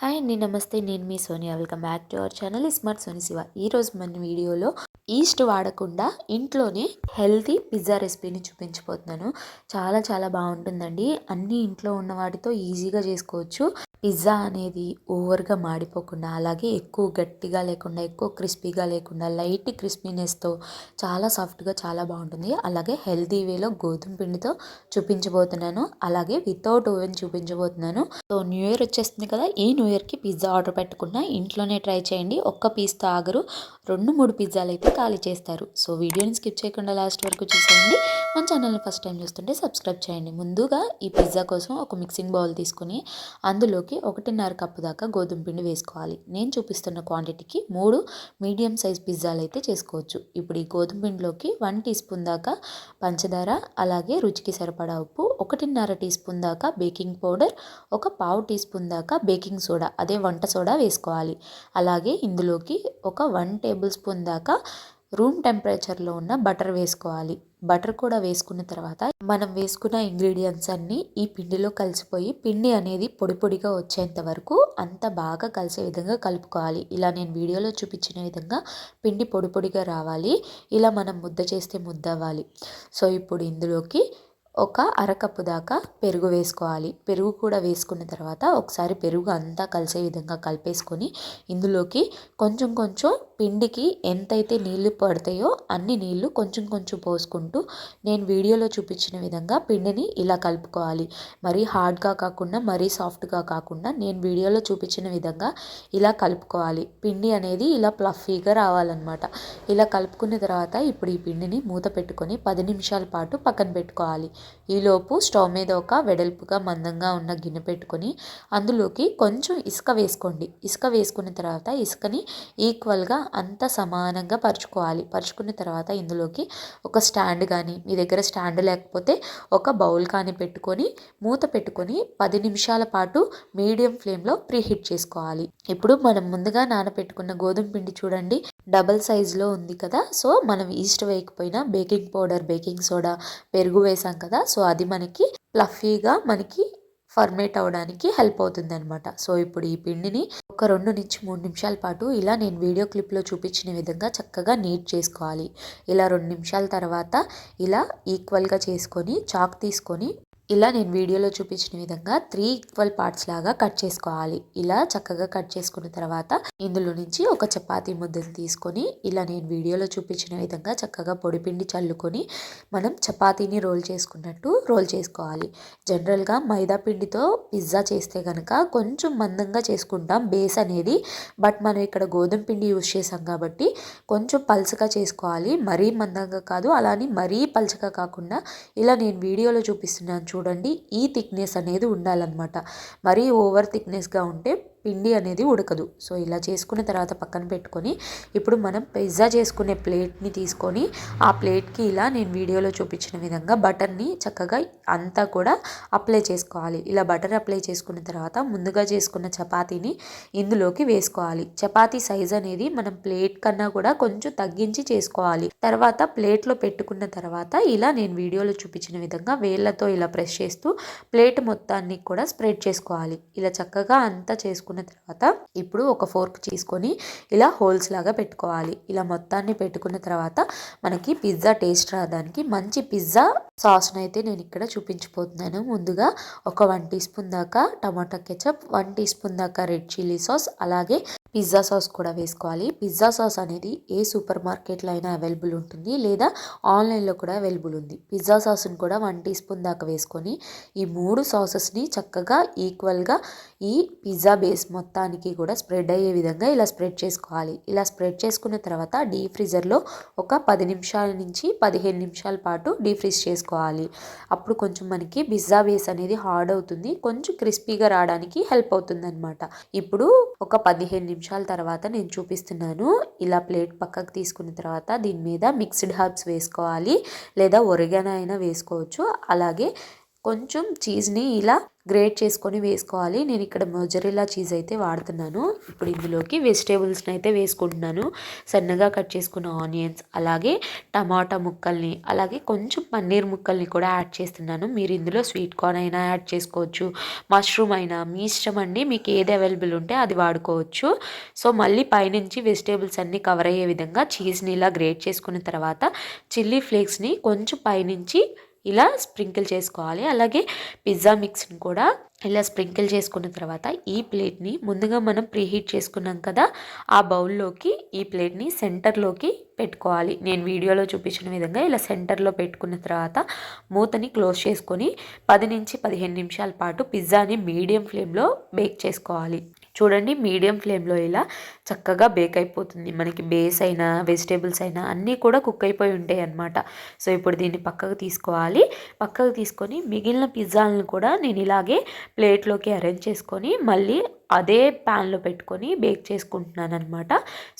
Hi అండి. నమస్తే. నేను మీ Sonia. Welcome back to our channel smart Soni Shiva. ఈరోజు మన వీడియోలో ఈస్ట్ వాడకుండా ఇంట్లోనే హెల్తీ పిజ్జా రెసిపీని చూపించబోతున్నాను. చాలా చాలా బాగుంటుందండి. అన్నీ ఇంట్లో ఉన్న వాటితో ఈజీగా చేసుకోవచ్చు. పిజ్జా అనేది ఓవర్గా మాడిపోకుండా, అలాగే ఎక్కువ గట్టిగా లేకుండా, ఎక్కువ క్రిస్పీగా లేకుండా, లైట్ క్రిస్పీనెస్తో చాలా సాఫ్ట్గా చాలా బాగుంటుంది. అలాగే హెల్తీ వేలో గోధుమ పిండితో చూపించబోతున్నాను. అలాగే వితౌట్ ఓవెన్ చూపించబోతున్నాను. సో న్యూ ఇయర్ వచ్చేస్తుంది కదా, ఈ న్యూ ఇయర్కి పిజ్జా ఆర్డర్ పెట్టకుండా ఇంట్లోనే ట్రై చేయండి. ఒక్క పీస్తో ఆగరు, 2-3 పిజ్జాలు అయితే ఖాళీ చేస్తారు. సో వీడియోని స్కిప్ చేయకుండా లాస్ట్ వరకు చూసేయండి. మన ఛానల్ని ఫస్ట్ టైం చూస్తుంటే సబ్స్క్రైబ్ చేయండి. ముందుగా ఈ పిజ్జా కోసం ఒక మిక్సింగ్ బౌల్ తీసుకుని అందులోకి 1.5 కప్పు దాకా గోధుమ పిండి వేసుకోవాలి. నేను చూపిస్తున్న క్వాంటిటీకి 3 మీడియం సైజ్ పిజ్జాలు అయితే చేసుకోవచ్చు. ఇప్పుడు ఈ గోధుమ పిండిలోకి 1 టీ స్పూన్ దాకా పంచదార, అలాగే రుచికి సరిపడా ఉప్పు, 1.5 టీ స్పూన్ దాకా బేకింగ్ పౌడర్, ఒక పావు టీ స్పూన్ దాకా బేకింగ్ సోడా, అదే వంట సోడా వేసుకోవాలి. అలాగే ఇందులోకి ఒక 1 టేబుల్ స్పూన్ దాకా రూమ్ టెంపరేచర్లో ఉన్న బటర్ వేసుకోవాలి. బటర్ కూడా వేసుకున్న తర్వాత మనం వేసుకున్న ఇంగ్రీడియంట్స్ అన్నీ ఈ పిండిలో కలిసిపోయి పిండి అనేది పొడి పొడిగా వచ్చేంత వరకు అంత బాగా కలిసే విధంగా కలుపుకోవాలి. ఇలా నేను వీడియోలో చూపించిన విధంగా పిండి పొడి పొడిగా రావాలి. ఇలా మనం ముద్ద చేస్తే ముద్ద అవ్వాలి. సో ఇప్పుడు ఇందులోకి ఒక అరకప్పు దాకా పెరుగు వేసుకోవాలి. పెరుగు కూడా వేసుకున్న తర్వాత ఒకసారి పెరుగు అంతా కలిసే విధంగా కలిపేసుకొని ఇందులోకి కొంచెం కొంచెం పిండికి ఎంతైతే నీళ్లు పడతాయో అన్ని నీళ్లు కొంచెం కొంచెం పోసుకుంటూ నేను వీడియోలో చూపించిన విధంగా పిండిని ఇలా కలుపుకోవాలి. మరీ హార్డ్గా కాకుండా, మరీ సాఫ్ట్గా కాకుండా నేను వీడియోలో చూపించిన విధంగా ఇలా కలుపుకోవాలి. పిండి అనేది ఇలా ప్లఫీగా రావాలన్నమాట. ఇలా కలుపుకున్న తర్వాత ఇప్పుడు ఈ పిండిని మూత పెట్టుకొని 10 నిమిషాల పాటు పక్కన పెట్టుకోవాలి. ఈలోపు స్టవ్ మీద ఒక వెడల్పుగా మందంగా ఉన్న గిన్నె పెట్టుకొని అందులోకి కొంచెం ఇసుక వేసుకోండి. ఇసుక వేసుకున్న తర్వాత ఇసుకని ఈక్వల్గా అంతా సమానంగా పరుచుకోవాలి. పరుచుకున్న తర్వాత ఇందులోకి ఒక స్టాండ్ కానీ, మీ దగ్గర స్టాండ్ లేకపోతే ఒక బౌల్ కానీ పెట్టుకొని మూత పెట్టుకొని 10 నిమిషాల పాటు మీడియం ఫ్లేమ్లో ప్రీహీట్ చేసుకోవాలి. ఇప్పుడు మనం ముందుగా నానబెట్టుకున్న గోధుమ పిండి చూడండి, డబల్ సైజులో ఉంది కదా. సో మనం ఈస్ట్ వేయకపోయినా బేకింగ్ పౌడర్, బేకింగ్ సోడా, పెరుగు వేసాం కదా, సో అది మనకి ప్లఫీగా మనకి ఫర్మేట్ అవ్వడానికి హెల్ప్ అవుతుంది అనమాట. సో ఇప్పుడు ఈ పిండిని ఒక 2-3 నిమిషాల పాటు ఇలా నేను వీడియో క్లిప్లో చూపించిన విధంగా చక్కగా నీట్ చేసుకోవాలి. ఇలా 2 నిమిషాల తర్వాత ఇలా ఈక్వల్గా చేసుకొని చాక్ తీసుకొని ఇలా నేను వీడియోలో చూపించిన విధంగా 3 ఈక్వల్ పార్ట్స్ లాగా కట్ చేసుకోవాలి. ఇలా చక్కగా కట్ చేసుకున్న తర్వాత ఇందులో నుంచి ఒక చపాతీ ముద్దను తీసుకొని ఇలా నేను వీడియోలో చూపించిన విధంగా చక్కగా పొడిపిండి చల్లుకొని మనం చపాతీని రోల్ చేసుకున్నట్టు రోల్ చేసుకోవాలి. జనరల్గా మైదా పిండితో పిజ్జా చేస్తే కనుక కొంచెం మందంగా చేసుకుంటాం బేస్ అనేది. బట్ మనం ఇక్కడ గోధుమ పిండి యూజ్ చేసాం కాబట్టి కొంచెం పల్చగా చేసుకోవాలి. మరీ మందంగా కాదు, అలాని మరీ పల్చగా కాకుండా ఇలా నేను వీడియోలో చూపిస్తున్నాను చూడండి, ఈ థిక్నెస్ అనేది ఉండాలన్నమాట. మరీ ఓవర్ థిక్నెస్గా ఉంటే పిండి అనేది ఉడకదు. సో ఇలా చేసుకున్న తర్వాత పక్కన పెట్టుకొని ఇప్పుడు మనం పిజ్జా చేసుకునే ప్లేట్ని తీసుకొని ఆ ప్లేట్కి ఇలా నేను వీడియోలో చూపించిన విధంగా బటర్ని చక్కగా అంతా కూడా అప్లై చేసుకోవాలి. ఇలా బటర్ అప్లై చేసుకున్న తర్వాత ముందుగా చేసుకున్న చపాతీని ఇందులోకి వేసుకోవాలి. చపాతీ సైజ్ అనేది మనం ప్లేట్ కన్నా కూడా కొంచెం తగ్గించి చేసుకోవాలి. తర్వాత ప్లేట్లో పెట్టుకున్న తర్వాత ఇలా నేను వీడియోలో చూపించిన విధంగా వేళ్ళతో ఇలా ప్రెస్ చేస్తూ ప్లేట్ మొత్తాన్ని కూడా స్ప్రెడ్ చేసుకోవాలి. ఇలా చక్కగా అంతా చేసుకున్న తర్వాత ఇప్పుడు ఒక ఫోర్క్ తీసుకొని ఇలా హోల్స్ లాగా పెట్టుకోవాలి. ఇలా మొత్తాన్ని పెట్టుకున్న తర్వాత మనకి పిజ్జా టేస్ట్ రావడానికి మంచి పిజ్జా సాస్ను అయితే నేను ఇక్కడ చూపించిపోతున్నాను. ముందుగా ఒక 1 టీ స్పూన్ దాకా టమాటా కెచప్, 1 టీ స్పూన్ దాకా రెడ్ చిల్లీ సాస్, అలాగే పిజ్జా సాస్ కూడా వేసుకోవాలి. పిజ్జా సాస్ అనేది ఏ సూపర్ మార్కెట్లో అయినా అవైలబుల్ ఉంటుంది, లేదా ఆన్లైన్లో కూడా అవైలబుల్ ఉంది. పిజ్జా సాస్ని కూడా 1 టీ స్పూన్ దాకా వేసుకొని ఈ 3 సాసెస్ని చక్కగా ఈక్వల్గా ఈ పిజ్జా బేస్ మొత్తానికి కూడా స్ప్రెడ్ అయ్యే విధంగా ఇలా స్ప్రెడ్ చేసుకోవాలి. ఇలా స్ప్రెడ్ చేసుకున్న తర్వాత డీప్ ఫ్రీజర్లో ఒక 10 నిమిషాల నుంచి 15 నిమిషాల పాటు డీప్ ఫ్రీజ్ చేసుకోవాలి. అప్పుడు కొంచెం మనకి పిజ్జా బేస్ అనేది హార్డ్ అవుతుంది, కొంచెం క్రిస్పీగా రావడానికి హెల్ప్ అవుతుంది అనమాట. ఇప్పుడు ఒక 15 నిమిషాల తర్వాత నేను చూపిస్తున్నాను. ఇలా ప్లేట్ పక్కకు తీసుకున్న తర్వాత దీని మీద మిక్స్డ్ హర్బ్స్ వేసుకోవాలి, లేదా ఒరిగానో అయినా వేసుకోవచ్చు. అలాగే కొంచెం చీజ్ని ఇలా గ్రేట్ చేసుకొని వేసుకోవాలి. నేను ఇక్కడ మొజరెల్లా చీజ్ అయితే వాడుతున్నాను. ఇప్పుడు ఇందులోకి వెజిటేబుల్స్ని అయితే వేసుకుంటున్నాను. సన్నగా కట్ చేసుకున్న ఆనియన్స్, అలాగే టమాటా ముక్కల్ని, అలాగే కొంచెం పన్నీర్ ముక్కల్ని కూడా యాడ్ చేస్తున్నాను. మీరు ఇందులో స్వీట్ కార్న్ అయినా యాడ్ చేసుకోవచ్చు, మష్రూమ్ అయినా, మీ ఇష్టం అండి. మీకు ఏది అవైలబుల్ ఉంటే అది వాడుకోవచ్చు. సో మళ్ళీ పైనుంచి వెజిటేబుల్స్ అన్నీ కవర్ అయ్యే విధంగా చీజ్ని ఇలా గ్రేట్ చేసుకున్న తర్వాత చిల్లీ ఫ్లేక్స్ని కొంచెం పైనుంచి ఇలా స్ప్రింకిల్ చేసుకోవాలి. అలాగే పిజ్జా మిక్స్ని కూడా ఇలా స్ప్రింకిల్ చేసుకున్న తర్వాత ఈ ప్లేట్ని ముందుగా మనం ప్రీహీట్ చేసుకున్నాం కదా, ఆ బౌల్లోకి ఈ ప్లేట్ని సెంటర్లోకి పెట్టుకోవాలి. నేను వీడియోలో చూపించిన విధంగా ఇలా సెంటర్లో పెట్టుకున్న తర్వాత మూతని క్లోజ్ చేసుకొని 10 నుంచి 15 నిమిషాల పాటు పిజ్జాని మీడియం ఫ్లేమ్లో బేక్ చేసుకోవాలి. చూడండి, మీడియం ఫ్లేమ్లో ఇలా చక్కగా బేక్ అయిపోతుంది. మనకి బేస్ అయినా వెజిటేబుల్స్ అయినా అన్నీ కూడా కుక్ అయిపోయి ఉంటాయి అన్నమాట. సో ఇప్పుడు దీన్ని పక్కకు తీసుకోవాలి. పక్కకు తీసుకొని మిగిలిన పిజ్జాలను కూడా నేను ఇలాగే ప్లేట్లోకి అరేంజ్ చేసుకొని మళ్ళీ అదే ప్యాన్లో పెట్టుకొని బేక్ చేసుకుంటున్నాను అనమాట.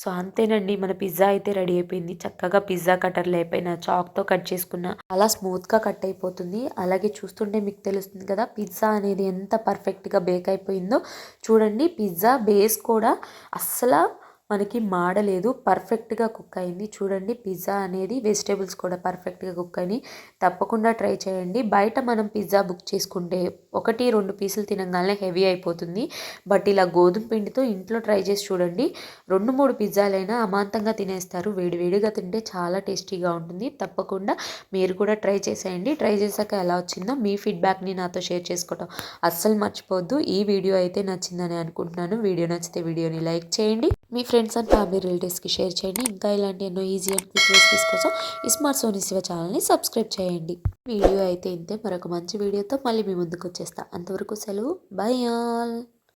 సో అంతేనండి, మన పిజ్జా అయితే రెడీ అయిపోయింది. చక్కగా పిజ్జా కట్టర్లు అయిపోయిన చాక్తో కట్ చేసుకున్న అలా స్మూత్గా కట్ అయిపోతుంది. అలాగే చూస్తుంటే మీకు తెలుస్తుంది కదా పిజ్జా అనేది ఎంత పర్ఫెక్ట్గా బేక్ అయిపోయిందో. చూడండి, పిజ్జా బేస్ కూడా అస్సలు మనకి మాడలేదు, పర్ఫెక్ట్గా కుక్ అయింది. చూడండి, పిజ్జా అనేది వెజిటేబుల్స్ కూడా పర్ఫెక్ట్గా కుక్ అయినాయి. తప్పకుండా ట్రై చేయండి. బయట మనం పిజ్జా బుక్ చేసుకుంటే 1-2 పీసులు తినగానే హెవీ అయిపోతుంది. బట్ ఇలా గోధుమ పిండితో ఇంట్లో ట్రై చేసి చూడండి, 2-3 పిజ్జాలైనా అమాంతంగా తినేస్తారు. వేడివేడిగా తింటే చాలా టేస్టీగా ఉంటుంది. తప్పకుండా మీరు కూడా ట్రై చేసేయండి. ట్రై చేశాక ఎలా వచ్చిందో మీ ఫీడ్బ్యాక్ని నాతో షేర్ చేసుకోవటం అస్సలు మర్చిపోవద్దు. ఈ వీడియో అయితే నచ్చిందని అనుకుంటున్నాను. వీడియో నచ్చితే వీడియోని లైక్ చేయండి, మీ ఫ్రెండ్స్ అండ్ ఫ్యామిలీ రిలేటివ్స్కి షేర్ చేయండి. ఇంకా ఇలాంటి ఎన్నో ఈజీ అండ్ క్విక్ రెసిపీస్ కోసం స్మార్ట్ సోనీ శివ ఛానల్ని సబ్స్క్రైబ్ చేయండి. వీడియో అయితే ఇంతే. మరొక మంచి వీడియోతో మళ్ళీ మీ ముందుకు వచ్చేస్తా. అంతవరకు సెలవు. By all.